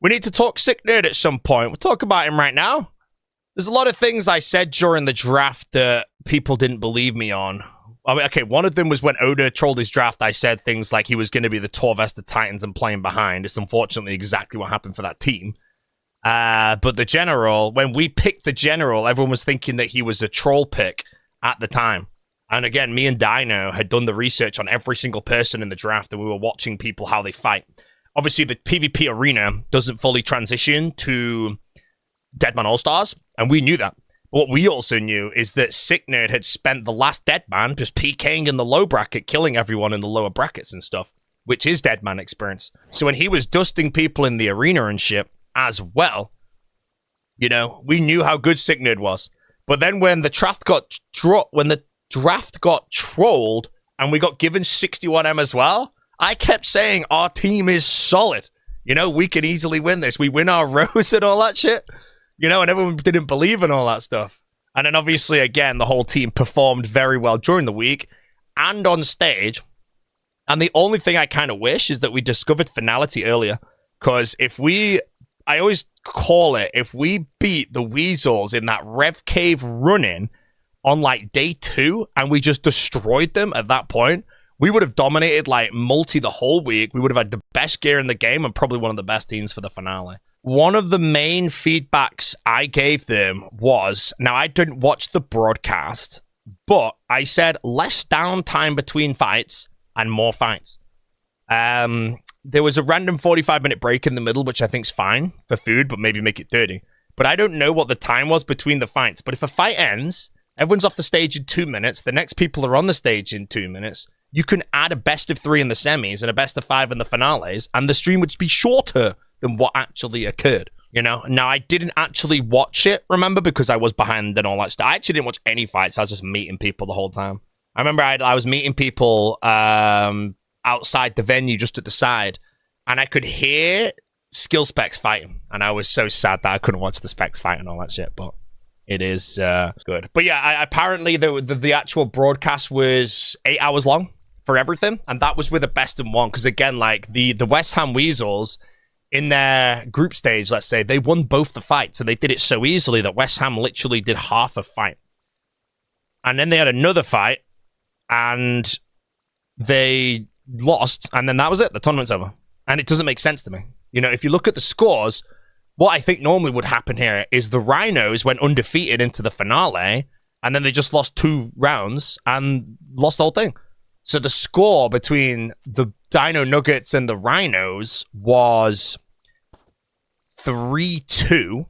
We need to talk Sick Nerd at some point. We'll talk about him right now. There's a lot of things I said during the draft that people didn't believe me on. I mean, okay, one of them was when Oda trolled his draft. I said things like he was going to be the Torvesta Titans and playing behind. It's unfortunately exactly what happened for that team. But the general, when we picked the general, everyone was thinking that he was a troll pick at the time. And again, me and Dino had done the research on every single person in the draft, and we were watching people how they fight. Obviously, the PvP arena doesn't fully transition to Deadman Allstars, and we knew that. But what we also knew is that Sick Nerd had spent the last Deadman just PKing in the low bracket, killing everyone in the lower brackets and stuff, which is Deadman experience. So when he was dusting people in the arena and shit as well, you know, we knew how good Sick Nerd was. But then when the draft got trolled and we got given 61M as well, I kept saying our team is solid. You know, we can easily win this. We win our rows and all that shit. You know, and everyone didn't believe in all that stuff. And then obviously, again, the whole team performed very well during the week and on stage. And the only thing I kind of wish is that we discovered finality earlier. Because I always call it, if we beat the Weasels in that Rev Cave run-in on like day 2 and we just destroyed them at that point, we would have dominated like multi the whole week. We would have had the best gear in the game and probably one of the best teams for the finale. One of the main feedbacks I gave them was, now I didn't watch the broadcast, but I said less downtime between fights and more fights. There was a random 45-minute break in the middle, which I think is fine for food, but maybe make it 30. But I don't know what the time was between the fights. But if a fight ends, everyone's off the stage in 2 minutes, the next people are on the stage in 2 minutes, you can add a best of 3 in the semis and a best of 5 in the finales, and the stream would be shorter than what actually occurred, you know? Now, I didn't actually watch it, remember, because I was behind and all that stuff. I actually didn't watch any fights. I was just meeting people the whole time. I remember I was meeting people outside the venue, just at the side, and I could hear skill specs fighting, and I was so sad that I couldn't watch the specs fight and all that shit, but it is good. But yeah, apparently the actual broadcast was 8 hours long for everything, and that was with a best in one, because again, like the West Ham Weasels in their group stage, let's say, they won both the fights, and they did it so easily that West Ham literally did half a fight. And then they had another fight, and they lost, and then that was it. The tournament's over. And it doesn't make sense to me. You know, if you look at the scores, what I think normally would happen here is the Rhinos went undefeated into the finale, and then they just lost 2 rounds and lost the whole thing. So the score between the Dino Nuggets and the Rhinos was 3-2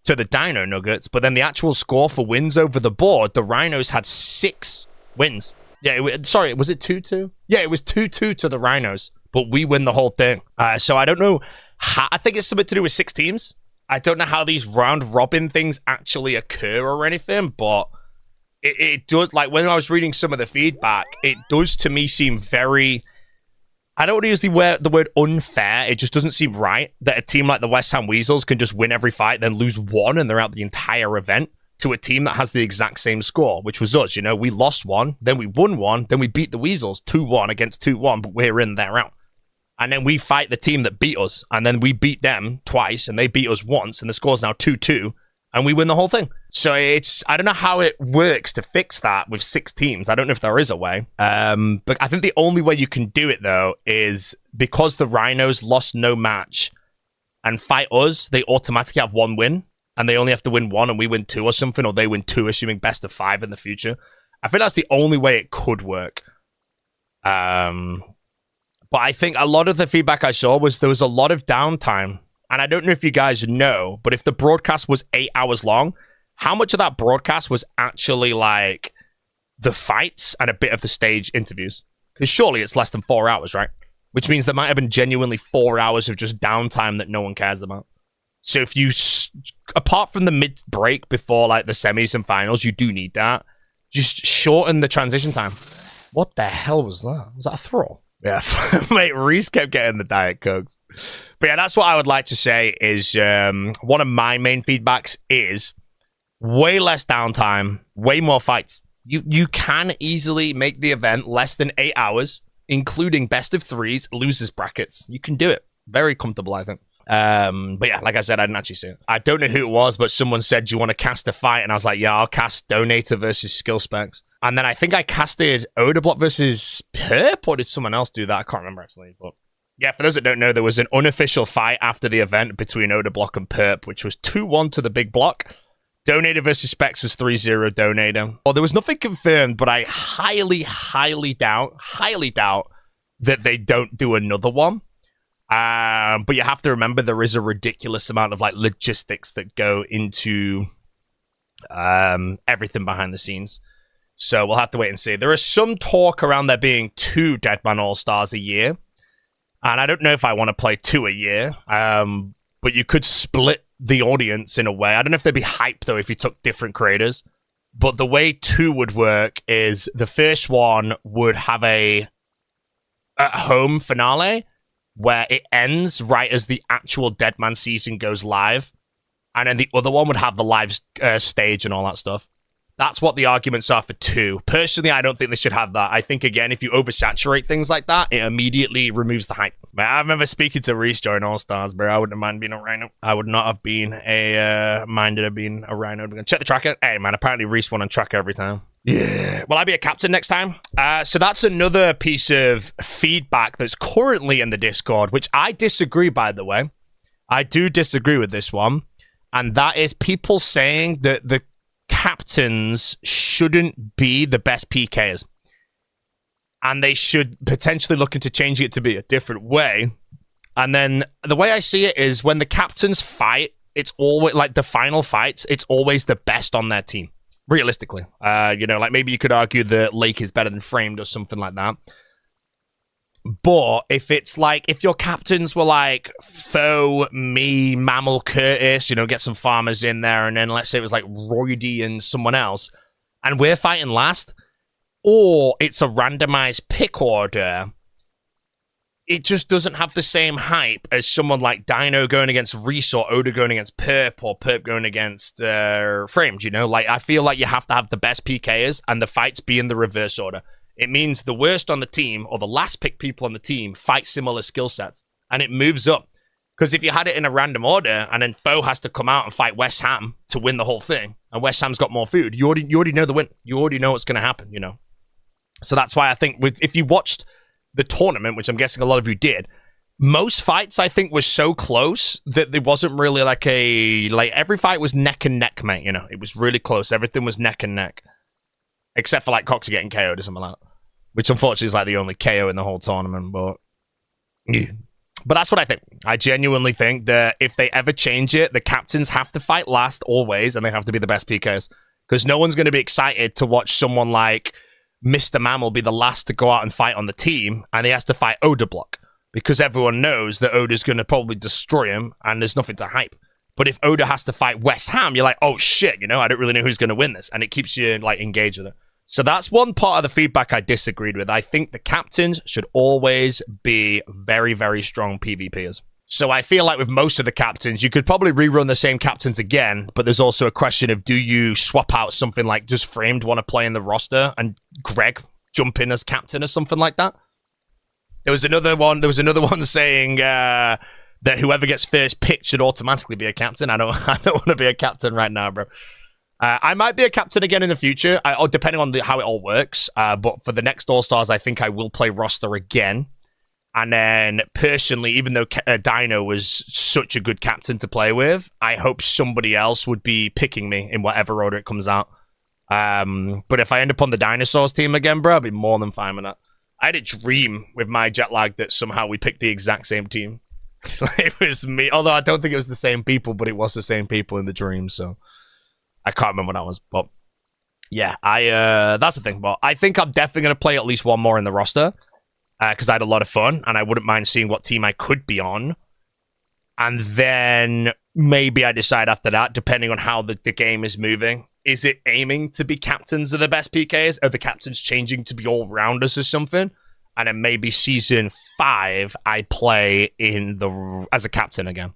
to the Dino Nuggets, but then the actual score for wins over the board, the Rhinos had 6 wins. Yeah, sorry, was it 2-2? Yeah, it was 2-2 to the Rhinos, but we win the whole thing. So I don't know how, I think it's something to do with 6 teams. I don't know how these round robin things actually occur or anything, but it does, like, when I was reading some of the feedback, it does to me seem very, I don't want to use the word unfair. It just doesn't seem right that a team like the West Ham Weasels can just win every fight, then lose 1, and they're out the entire event, to a team that has the exact same score, which was us. You know, we lost 1, then we won 1, then we beat the Weasels 2-1 against 2-1, but we're in, they're out. And then we fight the team that beat us, and then we beat them twice, and they beat us once, and the score's now 2-2, and we win the whole thing. So it's, I don't know how it works to fix that with 6 teams. I don't know if there is a way. But I think the only way you can do it, though, is because the Rhinos lost no match and fight us, they automatically have 1 win, and they only have to win 1, and we win 2 or something, or they win 2, assuming best of 5 in the future. I think that's the only way it could work. But I think a lot of the feedback I saw was there was a lot of downtime. And I don't know if you guys know, but if the broadcast was 8 hours long, how much of that broadcast was actually like the fights and a bit of the stage interviews? Because surely it's less than 4 hours, right? Which means there might have been genuinely 4 hours of just downtime that no one cares about. So if you, apart from the mid-break before like the semis and finals, you do need that. Just shorten the transition time. What the hell was that? Was that a throw? Yeah, mate, Reese kept getting the Diet Cokes. But yeah, that's what I would like to say is one of my main feedbacks is way less downtime, way more fights. You can easily make the event less than 8 hours, including best of 3s, losers brackets. You can do it. Very comfortable, I think. But yeah, like I said, I didn't actually see it. I don't know who it was, but someone said, do you want to cast a fight? And I was like, yeah, I'll cast Donator versus Skill Specs. And then I think I casted Odablock versus Perp, or did someone else do that? I can't remember actually, but yeah, for those that don't know, there was an unofficial fight after the event between Odablock and Perp, which was 2-1 to the big block. Donator versus Specs was 3-0 Donator. Well, there was nothing confirmed, but I highly doubt that they don't do another one. But you have to remember there is a ridiculous amount of like logistics that go into everything behind the scenes. So we'll have to wait and see. There is some talk around there being 2 Deadman All-Stars a year. And I don't know if I want to play 2 a year. But you could split the audience in a way. I don't know if they'd be hyped, though, if you took different creators. But the way 2 would work is the first one would have a at-home finale where it ends right as the actual Deadman season goes live. And then the other one would have the live stage and all that stuff. That's what the arguments are for 2. Personally, I don't think they should have that. I think, again, if you oversaturate things like that, it immediately removes the hype. I remember speaking to Reese during All-Stars, bro. I wouldn't have minded being a Rhino. I would not have been minded of being a Rhino. Check the tracker. Hey, man, apparently Reese won on tracker every time. Yeah. Will I be a captain next time? So that's another piece of feedback that's currently in the Discord, which I disagree, by the way. I do disagree with this one. And that is people saying that the captains shouldn't be the best PKs. And they should potentially look into changing it to be a different way. And then the way I see it is when the captains fight, it's always like the final fights, it's always the best on their team. Realistically. You know, like maybe you could argue that Lake is better than Framed or something like that. But if it's like, if your captains were like Foe, me, Mammal, Curtis, you know, get some farmers in there, and then let's say it was like Roydy and someone else, and we're fighting last, or it's a randomized pick order, it just doesn't have the same hype as someone like Dino going against Reese, or Oda going against Perp, or Perp going against Framed, you know? Like, I feel like you have to have the best PKers, and the fights be in the reverse order. It means the worst on the team, or the last pick people on the team, fight similar skill sets. And it moves up. Because if you had it in a random order, and then Foe has to come out and fight West Ham to win the whole thing, and West Ham's got more food, you already know the win. You already know what's going to happen, you know? So that's why I think, if you watched the tournament, which I'm guessing a lot of you did, most fights, I think, were so close that there wasn't really like every fight was neck and neck, mate, you know? It was really close. Everything was neck and neck. Except for, like, Cox getting KO'd or something like that. Which, unfortunately, is, like, the only KO in the whole tournament, but... yeah. But that's what I think. I genuinely think that if they ever change it, the captains have to fight last, always, and they have to be the best PKs. Because no one's going to be excited to watch someone like Mr. Mammal be the last to go out and fight on the team, and he has to fight Odablock. Because everyone knows that Oda's going to probably destroy him, and there's nothing to hype. But if Oda has to fight West Ham, you're like, oh shit, you know, I don't really know who's going to win this. And it keeps you, like, engaged with it. So that's one part of the feedback I disagreed with. I think the captains should always be very, very strong PvPers. So I feel like with most of the captains, you could probably rerun the same captains again, but there's also a question of, do you swap out something like, does Framed want to play in the roster and Greg jump in as captain or something like that? There was another one saying that whoever gets first pick should automatically be a captain. I don't want to be a captain right now, bro. I might be a captain again in the future, depending on how it all works. But for the next All-Stars, I think I will play roster again. And then, personally, even though Dino was such a good captain to play with, I hope somebody else would be picking me in whatever order it comes out. But if I end up on the Dinosaurs team again, bro, I'll be more than fine with that. I had a dream with my jet lag that somehow we picked the exact same team. It was me, although I don't think it was the same people, but it was the same people in the dream, so... I can't remember what that was, but yeah, that's the thing. But I think I'm definitely going to play at least one more in the roster because I had a lot of fun and I wouldn't mind seeing what team I could be on. And then maybe I decide after that, depending on how the game is moving. Is it aiming to be captains of the best PKs? Are the captains changing to be all-rounders or something? And then maybe season 5, I play as a captain again.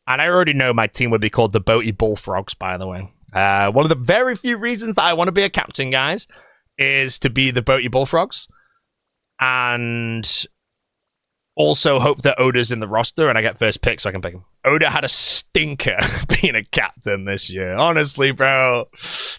And I already know my team would be called the Boaty Bullfrogs, by the way. One of the very few reasons that I want to be a captain, guys, is to be the Boaty Bullfrogs. And Also hope that Oda's in the roster and I get first pick so I can pick him. Oda had a stinker being a captain this year. Honestly, bro.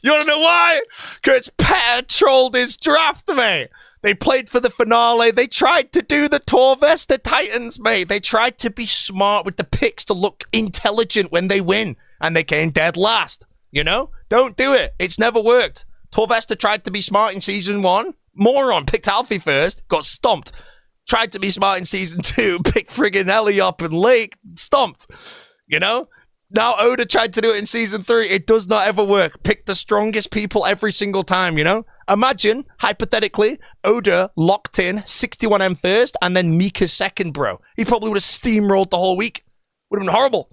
You want to know why? Because Pet trolled his draft, mate. They played for the finale. They tried to do the Torvesta Titans, mate. They tried to be smart with the picks to look intelligent when they win. And they came dead last. You know? Don't do it. It's never worked. Torvesta tried to be smart in season 1. Moron. Picked Alfie first. Got stomped. Tried to be smart in season 2, picked friggin' Ellie up and Lake, stomped. You know? Now Oda tried to do it in season 3. It does not ever work. Pick the strongest people every single time, you know? Imagine, hypothetically, Oda locked in 61M first and then Mika second, bro. He probably would have steamrolled the whole week. Would have been horrible.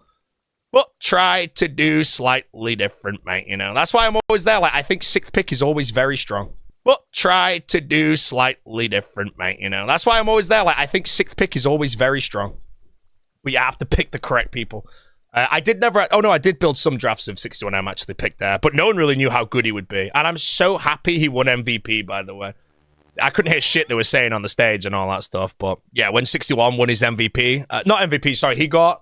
But try to do slightly different, mate, you know? That's why I'm always there. Like, I think 6th pick is always very strong. But try to do slightly different, mate, you know? That's why I'm always there. Like, I think 6th pick is always very strong. But you have to pick the correct people. I did build some drafts of 61M actually picked there. But no one really knew how good he would be. And I'm so happy he won MVP, by the way. I couldn't hear shit they were saying on the stage and all that stuff. But yeah, when 61 won his MVP... not MVP, sorry. He got...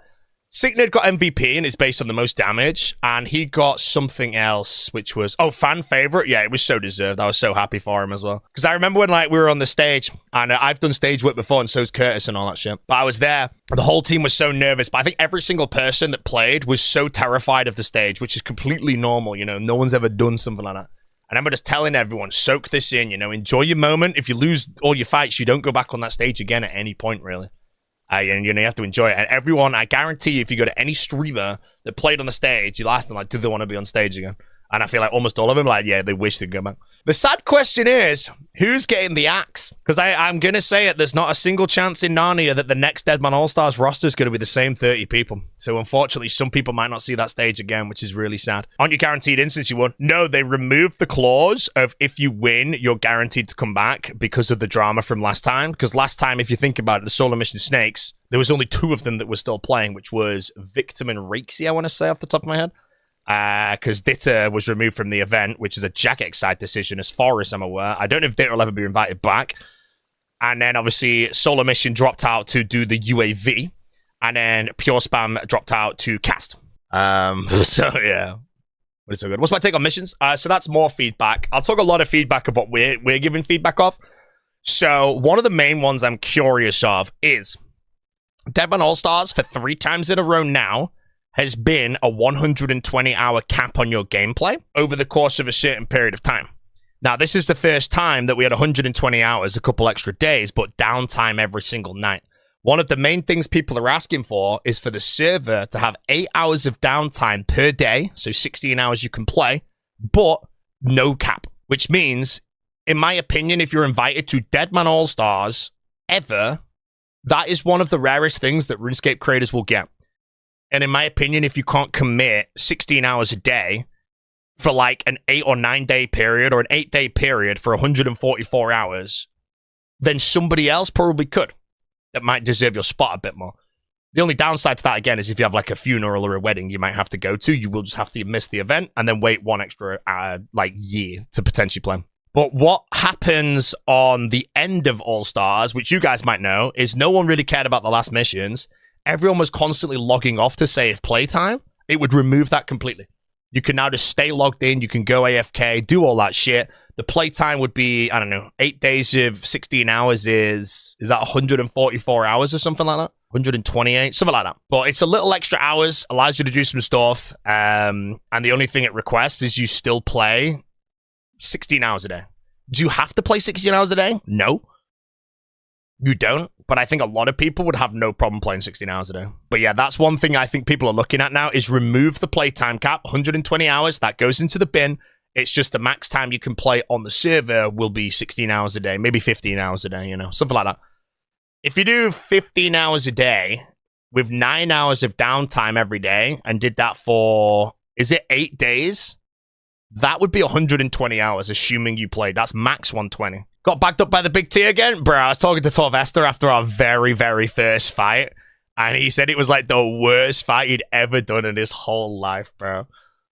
Signid got MVP, and it's based on the most damage, and he got something else, which was, fan favorite. Yeah, it was so deserved. I was so happy for him as well. Because I remember when, like, we were on the stage, and I've done stage work before, and so's Curtis and all that shit. But I was there. The whole team was so nervous, but I think every single person that played was so terrified of the stage, which is completely normal, you know? No one's ever done something like that. And I'm just telling everyone, soak this in, you know? Enjoy your moment. If you lose all your fights, you don't go back on that stage again at any point, really. And you know, you have to enjoy it. And everyone, I guarantee you, if you go to any streamer that played on the stage, you'll ask them, like, do they want to be on stage again? And I feel like almost all of them, like, yeah, they wish they'd go back. The sad question is, who's getting the axe? Because I'm going to say it, there's not a single chance in Narnia that the next Deadman Allstars roster is going to be the same 30 people. So unfortunately, some people might not see that stage again, which is really sad. Aren't you guaranteed in since you won? No, they removed the clause of if you win, you're guaranteed to come back because of the drama from last time. Because last time, if you think about it, the solo mission snakes, there was only 2 of them that were still playing, which was Victim and Rixie, I want to say off the top of my head. Because Ditter was removed from the event, which is a Jagex side decision as far as I'm aware. I don't know if Ditter will ever be invited back. And then obviously Solo Mission dropped out to do the UAV. And then Pure Spam dropped out to cast. So yeah. But it's so good. What's my take on missions? So that's more feedback. I'll talk a lot of feedback of what we're giving feedback of. So one of the main ones I'm curious of is Deadman All-Stars for 3 times in a row now has been a 120-hour cap on your gameplay over the course of a certain period of time. Now, this is the first time that we had 120 hours, a couple extra days, but downtime every single night. One of the main things people are asking for is for the server to have 8 hours of downtime per day, so 16 hours you can play, but no cap. Which means, in my opinion, if you're invited to Deadman All-Stars ever, that is one of the rarest things that RuneScape creators will get. And in my opinion, if you can't commit 16 hours a day for like an 8 or 9 day period or an 8 day period for 144 hours, then somebody else probably could. That might deserve your spot a bit more. The only downside to that, again, is if you have like a funeral or a wedding you might have to go to, you will just have to miss the event and then wait 1 extra year to potentially play. But what happens on the end of All-Stars, which you guys might know, is no one really cared about the last missions. Everyone was constantly logging off to save playtime. It would remove that completely. You can now just stay logged in. You can go AFK, do all that shit. The playtime would be, I don't know, 8 days of 16 hours is that 144 hours or something like that? 128, something like that. But it's a little extra hours, allows you to do some stuff. And the only thing it requests is you still play 16 hours a day. Do you have to play 16 hours a day? No. You don't, but I think a lot of people would have no problem playing 16 hours a day. But yeah, that's one thing I think people are looking at now is remove the playtime cap, 120 hours, that goes into the bin. It's just the max time you can play on the server will be 16 hours a day, maybe 15 hours a day, you know, something like that. If you do 15 hours a day with 9 hours of downtime every day and did that for, is it 8 days? That would be 120 hours, assuming you played. That's max 120. Got backed up by the big T again? Bro, I was talking to Torvesta after our very, very first fight, and he said it was like the worst fight he'd ever done in his whole life, bro.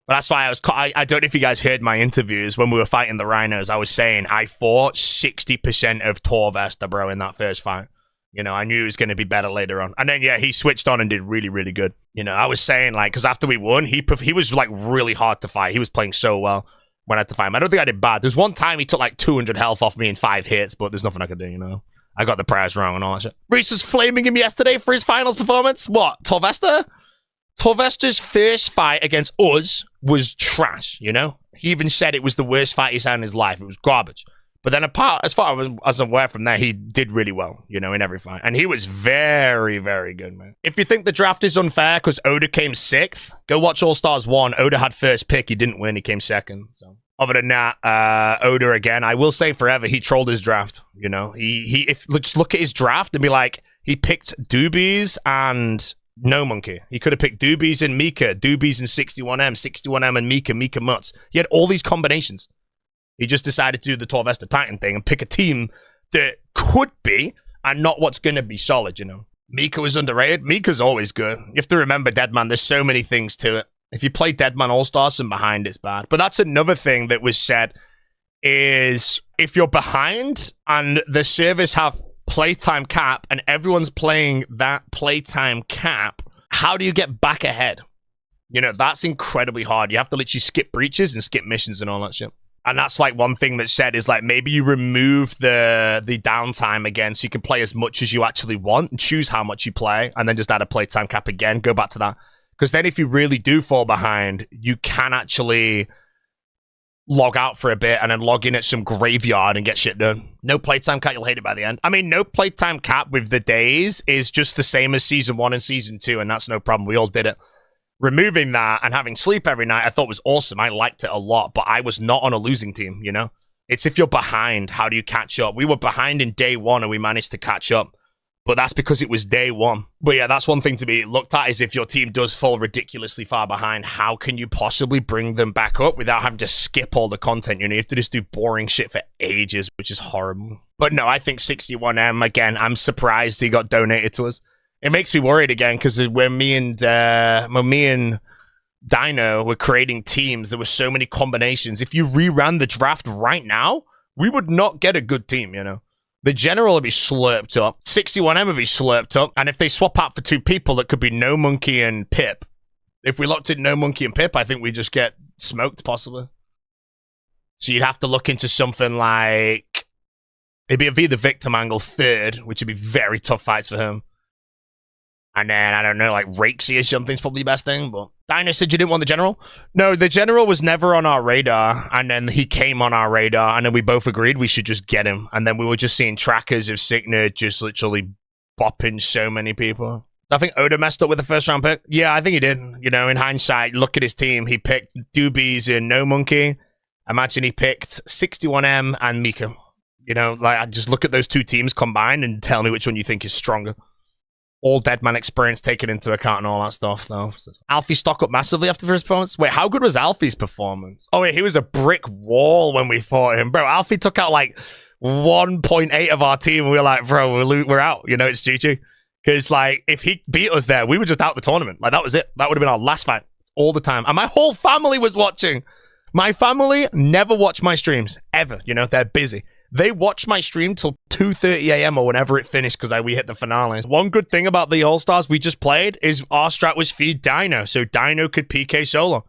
But that's why I don't know if you guys heard my interviews when we were fighting the Rhinos. I was saying I fought 60% of Torvesta, bro, in that first fight. You know, I knew he was going to be better later on. And then, yeah, he switched on and did really, really good. You know, I was saying, like, because after we won, he was, like, really hard to fight. He was playing so well when I had to fight him. I don't think I did bad. There's one time he took, like, 200 health off me in 5 hits, but there's nothing I could do, you know. I got the prize wrong and all that shit. Reese was flaming him yesterday for his finals performance. What? Torvesta? Torvesta's first fight against us was trash, you know? He even said it was the worst fight he's had in his life. It was garbage. But then as far as I'm aware from there, he did really well, you know, in every fight. And he was very, very good, man. If you think the draft is unfair because Oda came 6th, go watch Allstars 1. Oda had first pick. He didn't win. He came 2nd. So other than that, Oda again, I will say forever, he trolled his draft, you know. Just look at his draft and be like, he picked Doobies and No Monkey. He could have picked Doobies and Mika, Doobies and 61M, 61M and Mika, Mika Mutz. He had all these combinations. He just decided to do the Torvesta Titan thing and pick a team that could be and not what's going to be solid, you know. Mika was underrated. Mika's always good. You have to remember Deadman. There's so many things to it. If you play Deadman All-Stars and behind, it's bad. But that's another thing that was said is if you're behind and the servers have playtime cap and everyone's playing that playtime cap, how do you get back ahead? You know, that's incredibly hard. You have to literally skip breaches and skip missions and all that shit. And that's like one thing that's said is like maybe you remove the downtime again so you can play as much as you actually want and choose how much you play and then just add a playtime cap again, go back to that. Because then if you really do fall behind, you can actually log out for a bit and then log in at some graveyard and get shit done. No playtime cap, you'll hate it by the end. I mean, no playtime cap with the days is just the same as Season 1 and Season 2, and that's no problem. We all did it. Removing that and having sleep every night, I thought was awesome. I liked it a lot, but I was not on a losing team, you know? It's if you're behind, how do you catch up? We were behind in day 1 and we managed to catch up, but that's because it was day 1. But yeah, that's one thing to be looked at is if your team does fall ridiculously far behind, how can you possibly bring them back up without having to skip all the content? You know, you have to just do boring shit for ages, which is horrible. But no, I think 61M, again, I'm surprised he got donated to us. It makes me worried again because when me and Dino were creating teams, there were so many combinations. If you reran the draft right now, we would not get a good team, you know. The general would be slurped up. 61M would be slurped up. And if they swap out for 2 people, that could be No Monkey and Pip. If we locked in No Monkey and Pip, I think we just get smoked, possibly. So you'd have to look into something like... It'd be a V the Victim angle 3rd, which would be very tough fights for him. And then, I don't know, like Rakesy or something's probably the best thing, but... Dino said you didn't want the general? No, the general was never on our radar, and then he came on our radar, and then we both agreed we should just get him. And then we were just seeing trackers of Signerd just literally bopping so many people. I think Oda messed up with the first round pick. Yeah, I think he did. You know, in hindsight, look at his team. He picked Doobies and No Monkey. Imagine he picked 61M and Mika. You know, like, I just look at those 2 teams combined and tell me which one you think is stronger. All Deadman experience taken into account and all that stuff, though. So, Alfie stock up massively after first performance. Wait, how good was Alfie's performance? Oh, wait, he was a brick wall when we fought him. Bro, Alfie took out, like, 1.8 of our team, and we were like, bro, we're out. You know, it's GG. Because, like, if he beat us there, we were just out the tournament. Like, that was it. That would have been our last fight all the time. And my whole family was watching. My family never watch my streams, ever. You know, they're busy. They watched my stream till 2:30 a.m. or whenever it finished because we hit the finale. One good thing about the All-Stars we just played is our strat was feed Dino, so Dino could PK solo.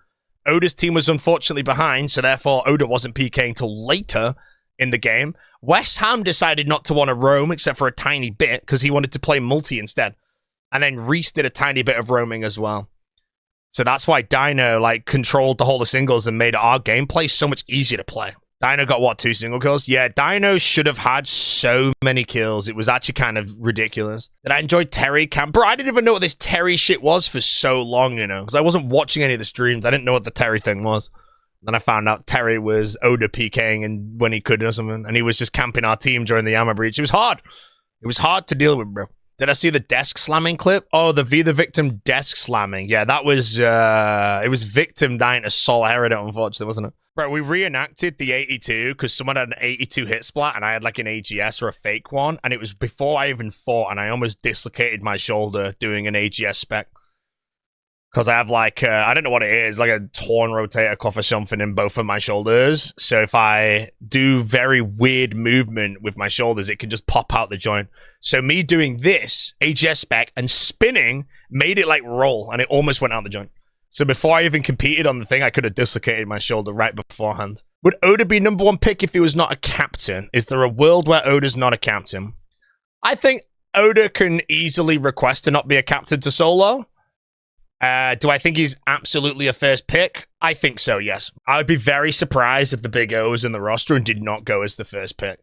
Oda's team was unfortunately behind, so therefore Oda wasn't PKing till later in the game. West Ham decided not to want to roam except for a tiny bit because he wanted to play multi instead. And then Reese did a tiny bit of roaming as well. So that's why Dino like controlled the whole of singles and made our gameplay so much easier to play. Dino got, what, 2 single kills? Yeah, Dino should have had so many kills. It was actually kind of ridiculous. And I enjoyed Terry camp. Bro, I didn't even know what this Terry shit was for so long, you know? Because I wasn't watching any of the streams. I didn't know what the Terry thing was. Then I found out Terry was Oda PKing and when he could or something. And he was just camping our team during the Yama breach. It was hard. It was hard to deal with, bro. Did I see the desk slamming clip? Oh, the V the Victim desk slamming. Yeah, that was, it was Victim dying to Sol Herodot, unfortunately, wasn't it? Bro, we reenacted the 82 because someone had an 82 hit splat and I had like an AGS or a fake one. And it was before I even fought and I almost dislocated my shoulder doing an AGS spec. Because I have like, I don't know what it is, like a torn rotator cuff or something in both of my shoulders. So if I do very weird movement with my shoulders, it can just pop out the joint. So me doing this, AGS spec, and spinning made it like roll, and it almost went out the joint. So before I even competed on the thing, I could have dislocated my shoulder right beforehand. Would Oda be #1 pick if he was not a captain? Is there a world where Oda's not a captain? I think Oda can easily request to not be a captain to solo. Do I think he's absolutely a first pick? I think so, yes. I would be very surprised if the Big O was in the roster and did not go as the first pick.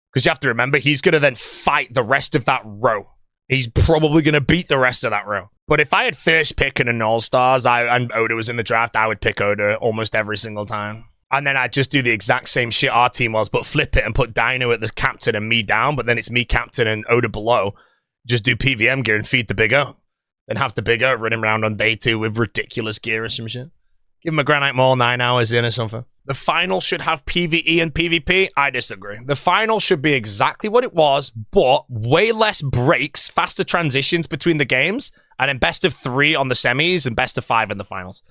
Because you have to remember, he's going to then fight the rest of that row. He's probably going to beat the rest of that row. But if I had first pick in an All-Stars and Oda was in the draft, I would pick Oda almost every single time. And then I'd just do the exact same shit our team was, but flip it and put Dino at the captain and me down, but then it's me captain and Oda below. Just do PVM gear and feed the Big O. Then have the Big O running around on day 2 with ridiculous gear or some shit. Give him a Granite Mall 9 hours in or something. The final should have PvE and PvP. I disagree. The final should be exactly what it was, but way less breaks, faster transitions between the games, and then best of 3 on the semis and best of 5 in the finals.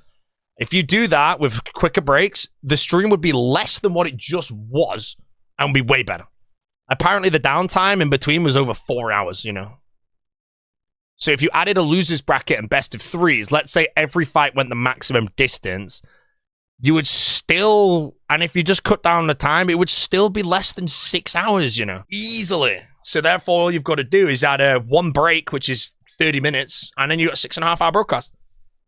If you do that with quicker breaks, the stream would be less than what it just was and be way better. Apparently the downtime in between was over 4 hours, you know. So if you added a loser's bracket and best of 3s, let's say every fight went the maximum distance, you would still, and if you just cut down the time, it would still be less than 6 hours, you know, easily. So therefore, all you've got to do is add one break, which is 30 minutes, and then you got a 6.5-hour broadcast.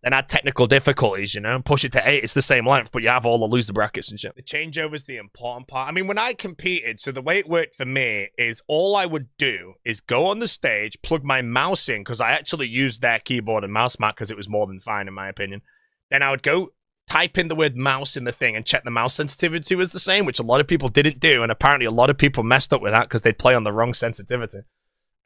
Then add technical difficulties, you know, push it to 8. It's the same length, but you have all the loser brackets and shit. The changeover is the important part. I mean, when I competed, so the way it worked for me is all I would do is go on the stage, plug my mouse in, because I actually used their keyboard and mouse mat because it was more than fine, in my opinion. Then I would go type in the word mouse in the thing and check the mouse sensitivity was the same, which a lot of people didn't do, and apparently a lot of people messed up with that because they'd play on the wrong sensitivity.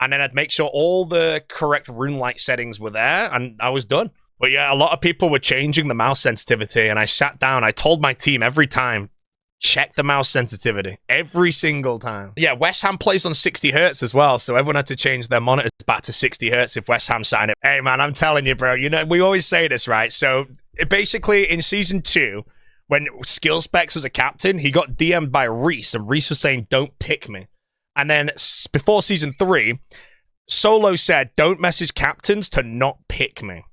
And then I'd make sure all the correct rune light settings were there, and I was done. But yeah, a lot of people were changing the mouse sensitivity, and I sat down, I told my team every time, check the mouse sensitivity. Every single time. Yeah, West Ham plays on 60 hertz as well, so everyone had to change their monitors back to 60 hertz if West Ham signed it. Hey man, I'm telling you, bro, you know, we always say this, right? So, basically, in Season 2, when Skill Specs was a captain, he got DM'd by Reese, and Reese was saying, don't pick me. And then, before Season 3, Solo said, don't message captains to not pick me.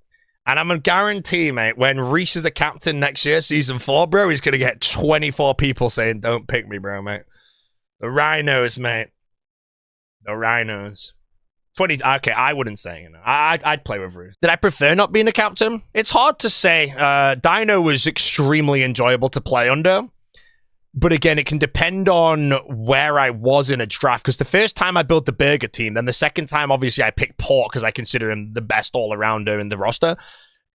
And I'm a guarantee, mate, when Reese is the captain next year, Season 4, bro, he's going to get 24 people saying, don't pick me, bro, mate. The Rhinos, mate. The Rhinos. 20, okay, I wouldn't say, you know. I'd play with Reese. Did I prefer not being a captain? It's hard to say. Dino was extremely enjoyable to play under. But again, it can depend on where I was in a draft. Because the first time I built the burger team, then the second time, obviously, I picked Port because I consider him the best all-arounder in the roster.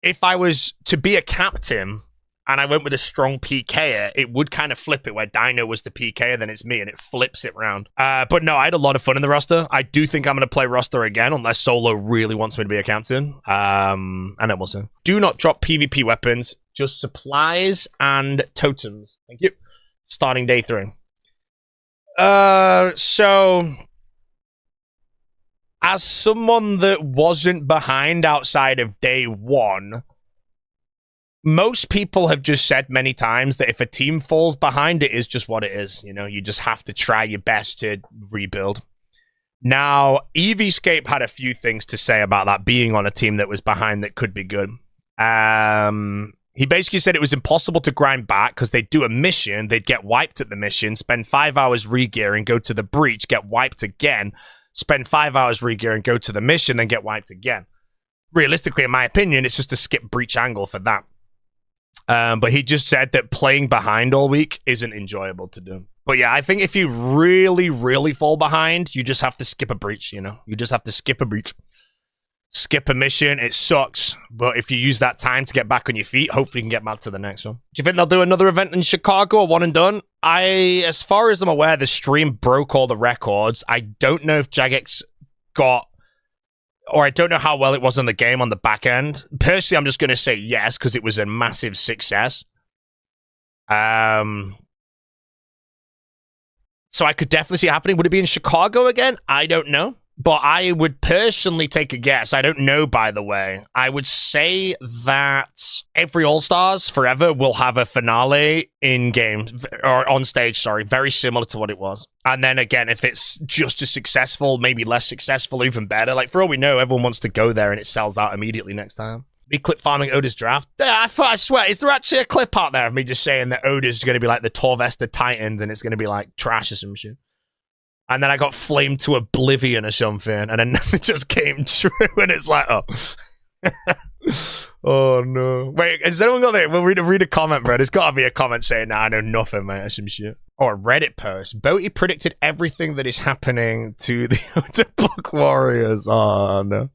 If I was to be a captain and I went with a strong PKer, it would kind of flip it where Dino was the PKer, then it's me, and it flips it round. But no, I had a lot of fun in the roster. I do think I'm going to play roster again, unless Solo really wants me to be a captain. And then we'll see. Do not drop PvP weapons, just supplies and totems. Thank you. Starting day 3. So as someone that wasn't behind outside of day 1, most people have just said many times that if a team falls behind, it is just what it is. You know, you just have to try your best to rebuild. Now, Eviescape had a few things to say about that being on a team that was behind that could be good. He basically said it was impossible to grind back because they'd do a mission, they'd get wiped at the mission, spend 5 hours re-gearing, go to the breach, get wiped again, spend 5 hours re-gearing, go to the mission, then get wiped again. Realistically, in my opinion, it's just a skip breach angle for that. But he just said that playing behind all week isn't enjoyable to do. But yeah, I think if you really, really fall behind, you just have to skip a breach, you know? You just have to skip a breach. Skip a mission, it sucks, but if you use that time to get back on your feet, hopefully you can get back to the next one. Do you think they'll do another event in Chicago or one and done? As far as I'm aware, the stream broke all the records. I don't know if Jagex got, or I don't know how well it was on the game on the back end. Personally, I'm just going to say yes, because it was a massive success. So I could definitely see it happening. Would it be in Chicago again? I don't know. But I would personally take a guess. I don't know, by the way. I would say that every All-Stars forever will have a finale in-game, or on stage, sorry, very similar to what it was. And then again, if it's just as successful, maybe less successful, even better. Like, for all we know, everyone wants to go there and it sells out immediately next time. Be clip farming Oda's draft. I swear, is there actually a clip out there of me just saying that Oda's going to be like the Torvesta Titans and it's going to be like trash or some shit? And then I got flamed to oblivion or something, and then it just came true, and it's like, oh. Oh, no. Wait, has anyone got that? We'll read a comment, bro. There's got to be a comment saying, nah, I know nothing, mate, or some shit. Or a Reddit post. boaty predicted everything that is happening to the Block Warriors. Oh, no.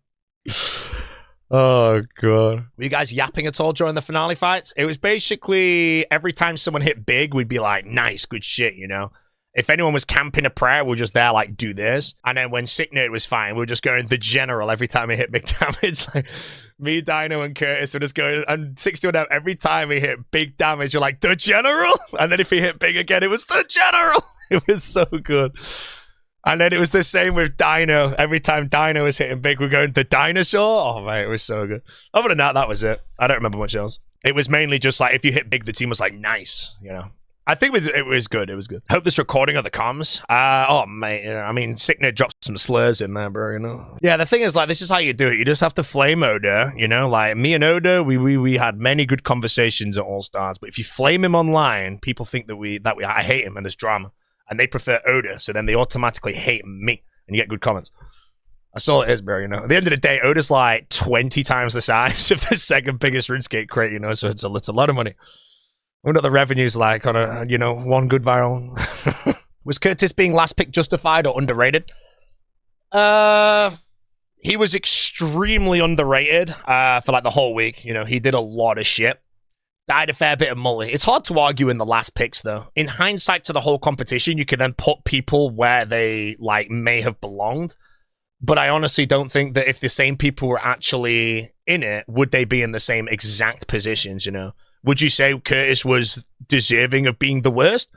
Oh, God. Were you guys yapping at all during the finale fights? It was basically every time someone hit big, we'd be like, nice, good shit, you know? If anyone was camping a prayer, we're just there, like, do this. And then when Sicknerd was fine, we're just going the general every time he hit big damage. Like, me, Dino, and Curtis were just going, and 61 every time he hit big damage, you're like, the general? And then if he hit big again, it was the general. It was so good. And then it was the same with Dino. Every time Dino was hitting big, we're going, the dinosaur? Oh, mate, it was so good. Other than that, that was it. I don't remember much else. It was mainly just like, if you hit big, the team was like, nice, you know? I think it was good. It was good. Hope this recording of the comms. Oh, mate. You know, I mean, Sicknerd dropped some slurs in there, bro, you know? Yeah, the thing is, like, this is how you do it. You just have to flame Oda, you know? Like, me and Oda, we had many good conversations at All-Stars, but if you flame him online, people think that I hate him and there's drama. And they prefer Oda, so then they automatically hate me, and you get good comments. That's all it is, bro, you know? At the end of the day, Oda's like 20 times the size of the second biggest RuneScape crate, you know? So it's a lot of money. I wonder what the revenue's like on a, you know, one good viral. Was Curtis being last pick justified or underrated? He was extremely underrated for like the whole week. You know, he did a lot of shit. Died a fair bit of mully. It's hard to argue in the last picks, though. In hindsight to the whole competition, you can then put people where they, like, may have belonged. But I honestly don't think that if the same people were actually in it, would they be in the same exact positions, you know? Would you say Curtis was deserving of being the worst?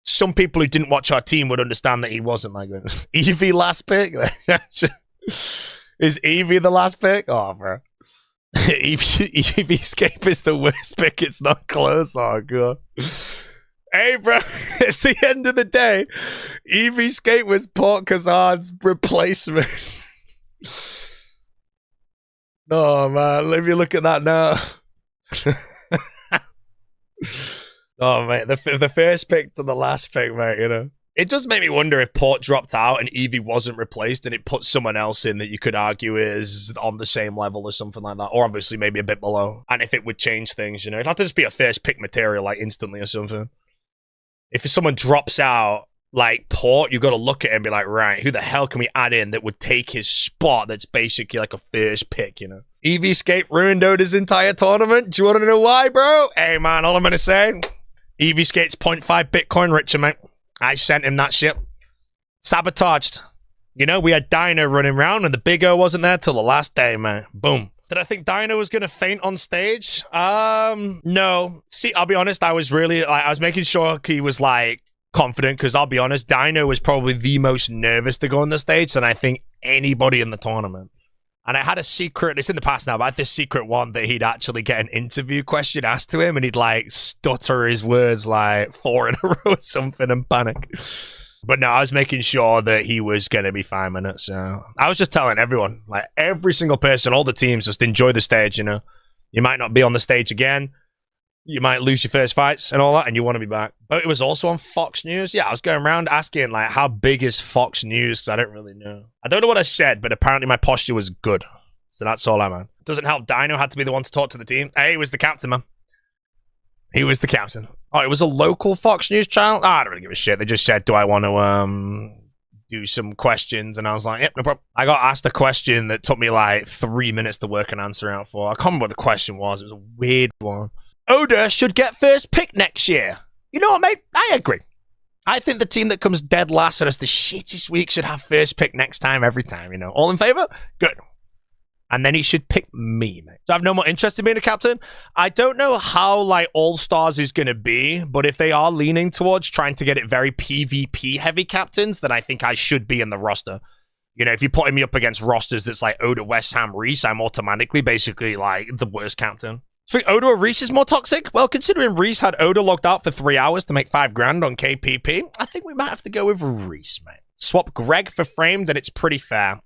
Some people who didn't watch our team would understand that he wasn't like Eevee last pick. Is Eevee the last pick? Oh, bro. Eevee Escape is the worst pick. It's not close. Oh, God. Hey, bro. At the end of the day, Eevee Escape was Port Kazan's replacement. Oh, man. Let me look at that now. Oh, mate, the first pick to the last pick, mate, you know. It does make me wonder if Port dropped out and Eevee wasn't replaced and it put someone else in that you could argue is on the same level or something like that. Or obviously maybe a bit below. And if it would change things, you know. It'd have to just be a first pick material, like, instantly or something. If someone drops out, like, Port, you've got to look at it and be like, right, who the hell can we add in that would take his spot that's basically like a first pick, you know? Eevee Escape ruined Oda's entire tournament. Do you want to know why, bro? Hey, man, all I'm going to say, Eevee Escape's 0.5 Bitcoin richer, mate. I sent him that shit. Sabotaged. You know, we had Dino running around and the Big O wasn't there till the last day, man. Boom. Did I think Dino was going to faint on stage? No. See, I'll be honest, I was making sure he was, like, confident, because I'll be honest, Dino was probably the most nervous to go on the stage than I think anybody in the tournament. And I had a secret, it's in the past now, but I had this secret one that he'd actually get an interview question asked to him and he'd like stutter his words like 4 in a row or something and panic. But no, I was making sure that he was going to be fine with it. So I was just telling everyone, like every single person, all the teams, just enjoy the stage, you know. You might not be on the stage again. You might lose your first fights and all that, and you want to be back. But it was also on Fox News. Yeah, I was going around asking, like, how big is Fox News? Because I don't really know. I don't know what I said, but apparently my posture was good. So that's all I'm on. Doesn't help. Dino had to be the one to talk to the team. Hey, he was the captain, man. He was the captain. Oh, it was a local Fox News channel? Oh, I don't really give a shit. They just said, do I want to do some questions? And I was like, yep, no problem. I got asked a question that took me like 3 minutes to work an answer out for. I can't remember what the question was. It was a weird one. Oda should get first pick next year. You know what, mate? I agree. I think the team that comes dead last and has the shittest week should have first pick next time, every time, you know. All in favor? Good. And then he should pick me, mate. So I have no more interest in being a captain. I don't know how, like, All-Stars is going to be, but if they are leaning towards trying to get it very PvP-heavy captains, then I think I should be in the roster. You know, if you put me up against rosters that's like Oda, West Ham, Reese, I'm automatically basically like the worst captain. So Oda or Reese is more toxic? Well, considering Reese had Oda logged out for 3 hours to make 5 grand on KPP, I think we might have to go with Reese, mate. Swap Greg for Frame, then it's pretty fair.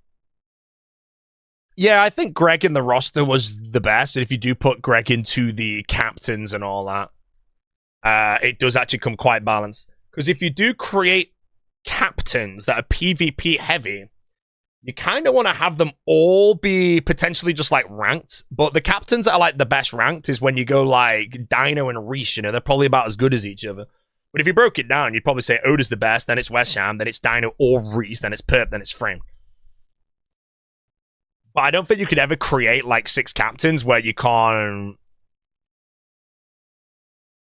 Yeah, I think Greg in the roster was the best. And if you do put Greg into the captains and all that, it does actually come quite balanced. Because if you do create captains that are PvP heavy, you kind of want to have them all be potentially just like ranked. But the captains that are like the best ranked is when you go like Dino and Reese, you know, they're probably about as good as each other. But if you broke it down, you'd probably say Oda's the best, then it's West Ham, then it's Dino or Reese, then it's Perp, then it's Frame. But I don't think you could ever create like 6 captains where you can't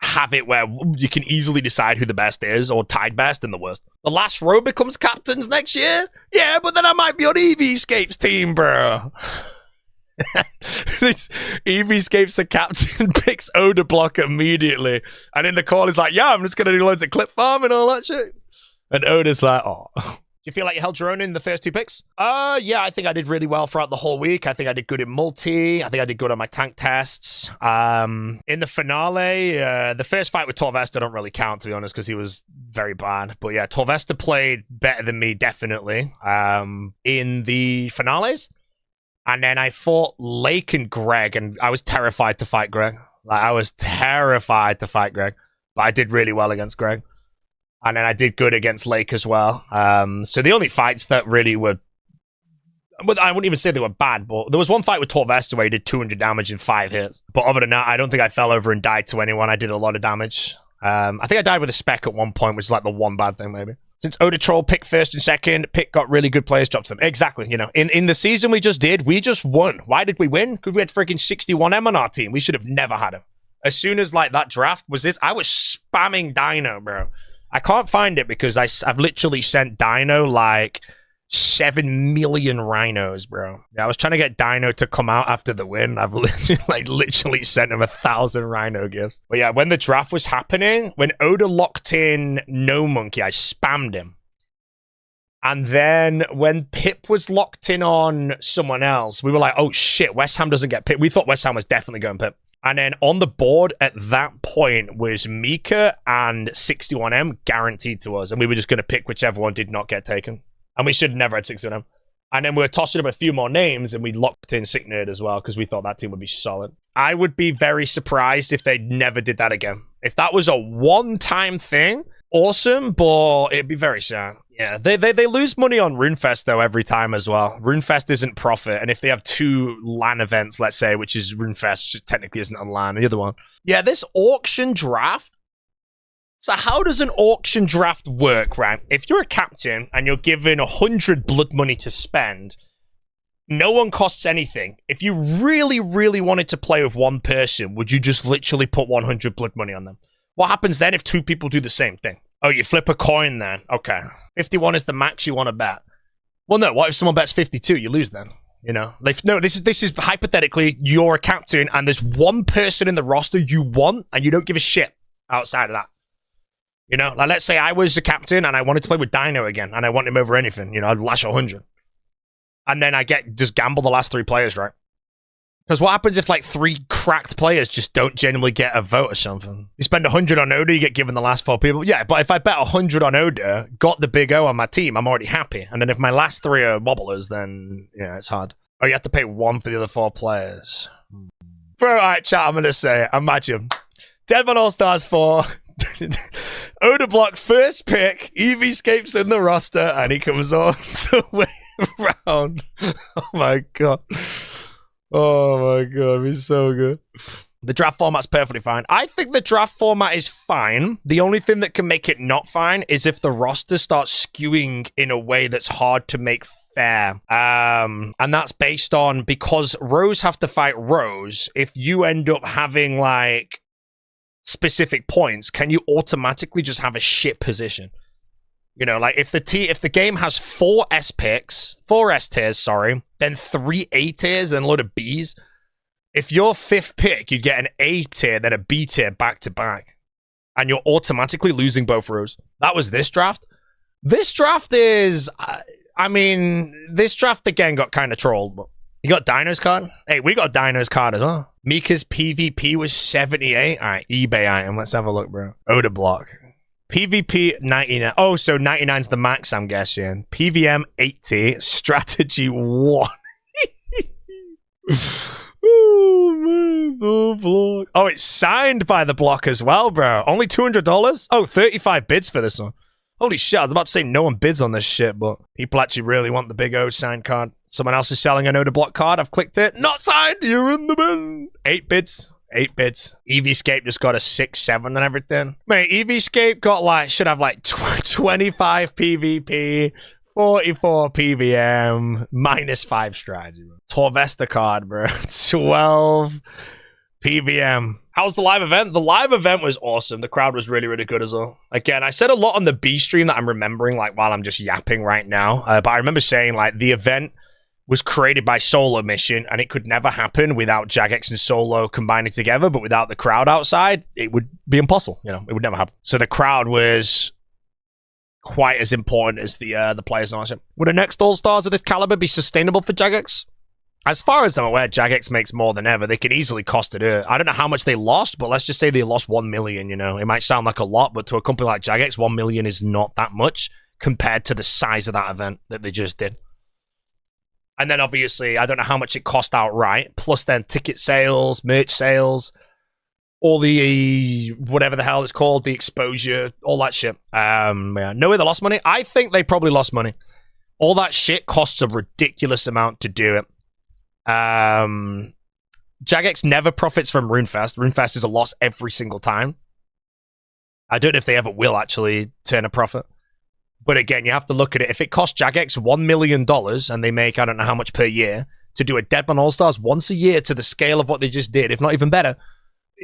have it where you can easily decide who the best is or tied best and the worst. The last row becomes captains next year? Yeah, but then I might be on Eevescape's team, bro. Eevescape's the captain, picks Oda block immediately. And in the call, he's like, yeah, I'm just going to do loads of clip farm and all that shit. And Oda's like, oh. Do you feel like you held your own in the first 2 picks? Yeah, I think I did really well throughout the whole week. I think I did good in multi. I think I did good on my tank tests. In the finale, the first fight with Torvesta don't really count, to be honest, because he was very bad. But yeah, Torvesta played better than me, definitely, in the finales. And then I fought Lake and Greg, and I was terrified to fight Greg. Like, I was terrified to fight Greg. But I did really well against Greg. And then I did good against Lake as well. So the only fights that really were... Well, I wouldn't even say they were bad, but there was one fight with Torvesta where he did 200 damage in 5 hits. But other than that, I don't think I fell over and died to anyone. I did a lot of damage. I think I died with a spec at one point, which is like the one bad thing, maybe. Since Oda Troll picked first and second, Pick got really good players, drops them. Exactly, you know. In the season we just did, we just won. Why did we win? Because we had freaking 61M on our team. We should have never had him. As soon as, like, that draft was this, I was spamming Dino, bro. I can't find it because I've literally sent Dino like 7 million rhinos, bro. Yeah, I was trying to get Dino to come out after the win. I've literally sent him 1,000 rhino gifts. But yeah, when the draft was happening, when Oda locked in No Monkey, I spammed him. And then when Pip was locked in on someone else, we were like, oh shit, West Ham doesn't get Pip. We thought West Ham was definitely going Pip. And then on the board at that point was Mika and 61M guaranteed to us. And we were just going to pick whichever one did not get taken. And we should have never had 61M. And then we were tossing up a few more names and we locked in Sick Nerd as well because we thought that team would be solid. I would be very surprised if they never did that again. If that was a one-time thing, awesome, but it'd be very sad. Yeah, they lose money on RuneFest, though, every time as well. RuneFest isn't profit, and if they have 2 LAN events, let's say, which is RuneFest, which technically isn't on LAN, the other one. Yeah, this auction draft. So how does an auction draft work, right? If you're a captain and you're given 100 blood money to spend, no one costs anything. If you really, really wanted to play with one person, would you just literally put 100 blood money on them? What happens then if 2 people do the same thing? Oh, you flip a coin then. Okay. 51 is the max you want to bet. Well, no. What if someone bets 52? You lose then. You know? Like, no, this is hypothetically, you're a captain and there's one person in the roster you want and you don't give a shit outside of that. You know? Like, let's say I was a captain and I wanted to play with Dino again and I want him over anything. You know, I'd lash 100. And then I just gamble the last 3 players, right? Because what happens if, like, 3 cracked players just don't genuinely get a vote or something? You spend 100 on Oda, you get given the last 4 people. Yeah, but if I bet 100 on Oda, got the big O on my team, I'm already happy. And then if my last 3 are wobblers, then, yeah, it's hard. Oh, you have to pay 1 for the other 4 players. Bro, alright, chat, I'm going to say it. Imagine. Deadman Allstars 4. Oda block first pick. Eevescape's in the roster, and he comes all the way around. Oh, my God. Oh my god, he's so good. The draft format's perfectly fine. I think the draft format is fine. The only thing that can make it not fine is if the roster starts skewing in a way that's hard to make fair. And that's based on, because rows have to fight rows, if you end up having, like, specific points, can you automatically just have a shit position? You know, like, if the game has 4 S tiers, sorry, then 3 A tiers, then a load of Bs. If you're 5th pick, you get an A tier, then a B tier back to back. And you're automatically losing both rows. That was this draft. This draft is... I mean, this draft again got kind of trolled, but you got Dino's card? Hey, we got Dino's card as well. Mika's PvP was 78. All right, eBay item. Let's have a look, bro. Odor block. PvP 99. Oh, so 99's the max, I'm guessing. PVM 80. Strategy 1. Oh, man. The block. Oh, it's signed by the block as well, bro. Only $200? Oh, 35 bids for this one. Holy shit, I was about to say no one bids on this shit, but people actually really want the Big O signed card. Someone else is selling an Odor block card. I've clicked it. Not signed. You're in the bin. 8 bids. 8 bids. EVscape just got a 6, 7 and everything. Mate, EVscape got like, should have like 25 PvP, 44 PVM, -5 strategy. Torvesta card, bro. 12 PVM. How's the live event? The live event was awesome. The crowd was really, really good as well. Again, I said a lot on the B stream that I'm remembering, like, while I'm just yapping right now. But I remember saying, like, the event was created by Solo Mission, and it could never happen without Jagex and Solo combining together, but without the crowd outside, it would be impossible. You know, it would never happen. So the crowd was quite as important as the players and all that shit. Would the next All-Stars of this caliber be sustainable for Jagex? As far as I'm aware, Jagex makes more than ever. They can easily cost it. I don't know how much they lost, but let's just say they lost 1 million, you know. It might sound like a lot, but to a company like Jagex, 1 million is not that much compared to the size of that event that they just did. And then obviously, I don't know how much it cost outright, plus then ticket sales, merch sales, all the, whatever the hell it's called, the exposure, all that shit. Yeah. No way they lost money? I think they probably lost money. All that shit costs a ridiculous amount to do it. Jagex never profits from RuneFest. RuneFest is a loss every single time. I don't know if they ever will actually turn a profit. But again, you have to look at it. If it costs Jagex $1 million and they make, I don't know how much per year, to do a Deadman All-Stars once a year to the scale of what they just did, if not even better,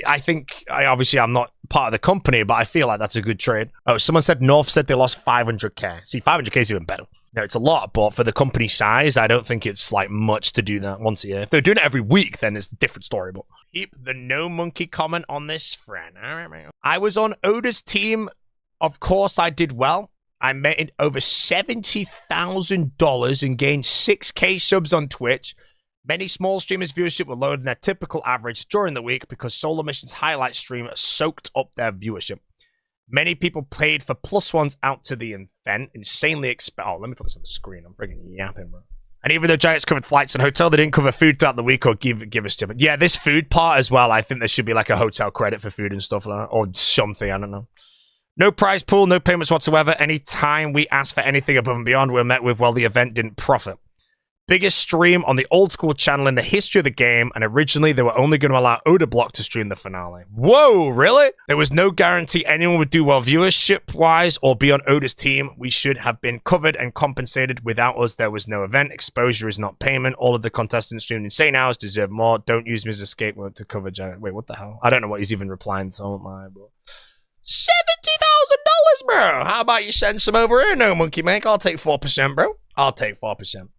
I think, obviously I'm not part of the company, but I feel like that's a good trade. Oh, someone said North said they lost 500k. See, 500k is even better. No, it's a lot, but for the company size, I don't think it's like much to do that once a year. If they're doing it every week, then it's a different story. But keep the no monkey comment on this, friend. I was on Oda's team. Of course, I did well. I made over $70,000 and gained 6k subs on Twitch. Many small streamers' viewership were lower than their typical average during the week because Solar Mission's highlight stream soaked up their viewership. Many people paid for +1s out to the event, insanely Oh, let me put this on the screen. I'm freaking yapping, bro. And even though Giants covered flights and hotel, they didn't cover food throughout the week or give us to it. Yeah, this food part as well, I think there should be like a hotel credit for food and stuff like that. Or something, I don't know. No prize pool, no payments whatsoever. Anytime we ask for anything above and beyond, we're met with, well, the event didn't profit. Biggest stream on the old school channel in the history of the game, and originally they were only going to allow Odor Block to stream the finale. Whoa, really? There was no guarantee anyone would do well viewership-wise or be on Odor's team. We should have been covered and compensated. Without us, there was no event. Exposure is not payment. All of the contestants streamed insane hours deserve more. Don't use me as a scapegoat to cover Giant. Wait, what the hell? I don't know what he's even replying to. I won't lie, but $70,000, bro. How about you send some over here, no monkey make? I'll take 4%, bro. I'll take 4%.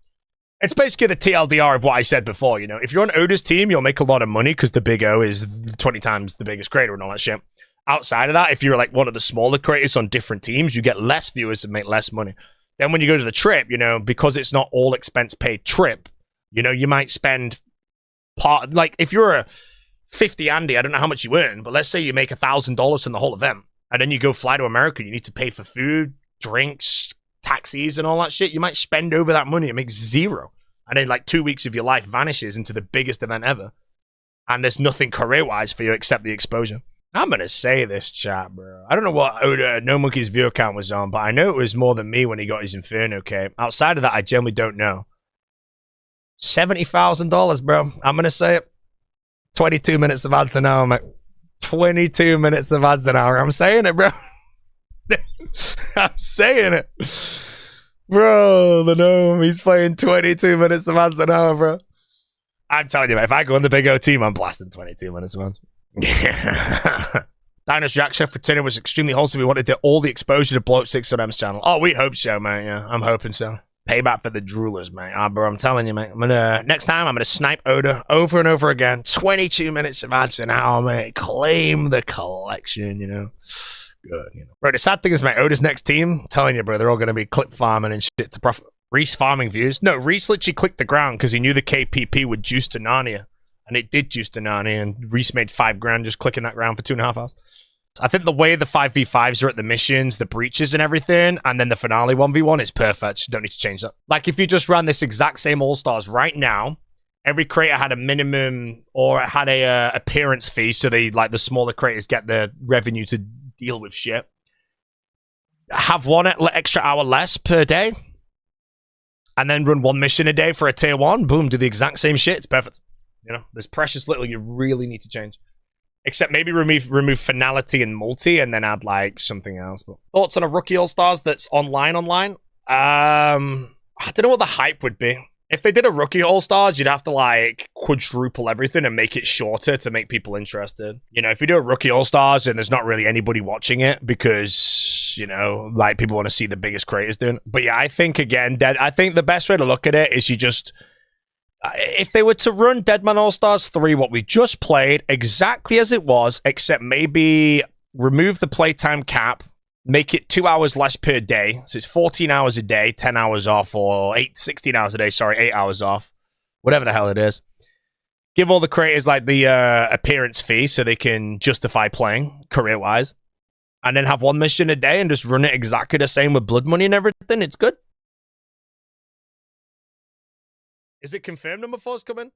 It's basically the TLDR of what I said before, you know. If you're on Oda's team, you'll make a lot of money because the Big O is 20 times the biggest creator and all that shit. Outside of that, if you're like one of the smaller creators on different teams, you get less viewers and make less money. Then when you go to the trip, you know, because it's not all expense paid trip, you know, you might spend part, like if you're a 50 Andy, I don't know how much you earn, but let's say you make $1,000 from the whole event, and then you go fly to America, you need to pay for food, drinks, taxis and all that shit. You might spend over that money and make zero, and then like 2 weeks of your life vanishes into the biggest event ever, and there's nothing career-wise for you except the exposure. I'm gonna say this, chat, bro. I don't know what Oda No Monkey's view count was on, but I know it was more than me when he got his Inferno cape. Outside of that, I generally don't know. $70,000, bro. I'm gonna say it. 22 minutes of ads an hour, mate. 22 minutes of ads an hour. I'm saying it, bro. I'm saying it. Bro, the gnome, he's playing 22 minutes of ads an hour, bro. I'm telling you, mate, if I go on the Big O team, I'm blasting 22 minutes of ads. Dino's reaction for Tinner was extremely wholesome. We wanted all the exposure to blow up 6 on M's channel. Oh, we hope so, mate. Yeah, I'm hoping so. Payback for the droolers, mate. Bro, I'm telling you, mate. Next time, I'm gonna snipe Oda over and over again. 22 minutes of ads an hour, mate. Claim the collection, you know. Good, you know. Bro, the sad thing is, mate, Oda's next team, I'm telling you, bro, they're all gonna be clip farming and shit to profit. Reese farming views. No, Reese literally clicked the ground because he knew the KPP would juice to Narnia. And it did juice to Narnia, and Reese made 5 grand just clicking that ground for 2.5 hours. I think the way the 5v5s are at the missions, the breaches and everything, and then the finale 1v1 is perfect. You don't need to change that. Like, if you just ran this exact same All-Stars right now, every creator had a minimum or had a appearance fee, so they, like, the smaller creators get the revenue to deal with shit. Have 1 extra hour less per day, and then run 1 mission a day for a tier 1. Boom, do the exact same shit. It's perfect. You know, there's precious little you really need to change. Except maybe remove finality and multi and then add, like, something else. But thoughts on a rookie All-Stars that's online? I don't know what the hype would be. If they did a rookie All-Stars, you'd have to, like, quadruple everything and make it shorter to make people interested. You know, if you do a rookie All-Stars and there's not really anybody watching it because, you know, like, people want to see the biggest creators doing it. But yeah, I think, again, I think the best way to look at it is you just... if they were to run Deadman All-Stars 3, what we just played, exactly as it was, except maybe remove the playtime cap, make it 2 hours less per day, so it's 14 hours a day, 10 hours off, or 16 hours a day, sorry, 8 hours off, whatever the hell it is. Give all the creators, like, the appearance fee so they can justify playing, career-wise, and then have 1 mission a day and just run it exactly the same with blood money and everything. It's good. Is it confirmed number 4's coming?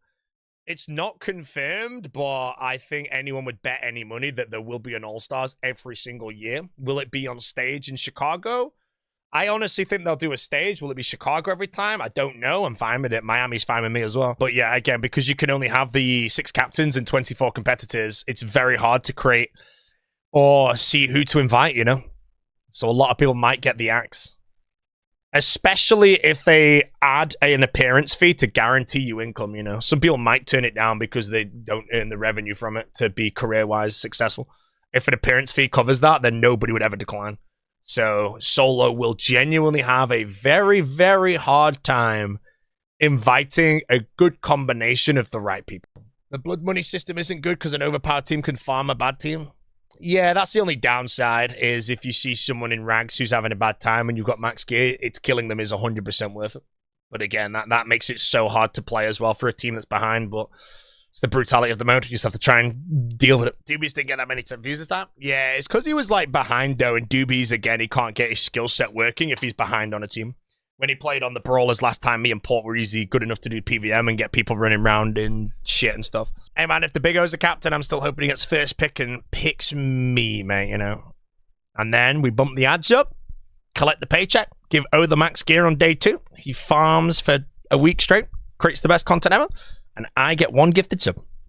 It's not confirmed, but I think anyone would bet any money that there will be an All-Stars every single year. Will it be on stage in Chicago? I honestly think they'll do a stage. Will it be Chicago every time? I don't know. I'm fine with it. Miami's fine with me as well. But yeah, again, because you can only have the 6 captains and 24 competitors, it's very hard to create or see who to invite, you know? So a lot of people might get the axe. Especially if they add an appearance fee to guarantee you income, you know. Some people might turn it down because they don't earn the revenue from it to be career-wise successful. If an appearance fee covers that, then nobody would ever decline. So solo will genuinely have a very, very hard time inviting a good combination of the right people. The blood money system isn't good because an overpowered team can farm a bad team. Yeah, that's the only downside, is if you see someone in ranks who's having a bad time and you've got max gear, it's killing them is 100% worth it. But again, that makes it so hard to play as well for a team that's behind, but it's the brutality of the mode. You just have to try and deal with it. Doobies didn't get that many views this time? Yeah, it's because he was, like, behind, though, and Doobies, again, he can't get his skill set working if he's behind on a team. When he played on the Brawlers last time, me and Port were easy good enough to do PVM and get people running around in shit and stuff. Hey, man, if the Big O's a captain, I'm still hoping he gets first pick and picks me, mate, you know. And then we bump the ads up, collect the paycheck, give O the max gear on day 2. He farms for a week straight, creates the best content ever, and I get 1 gifted sub.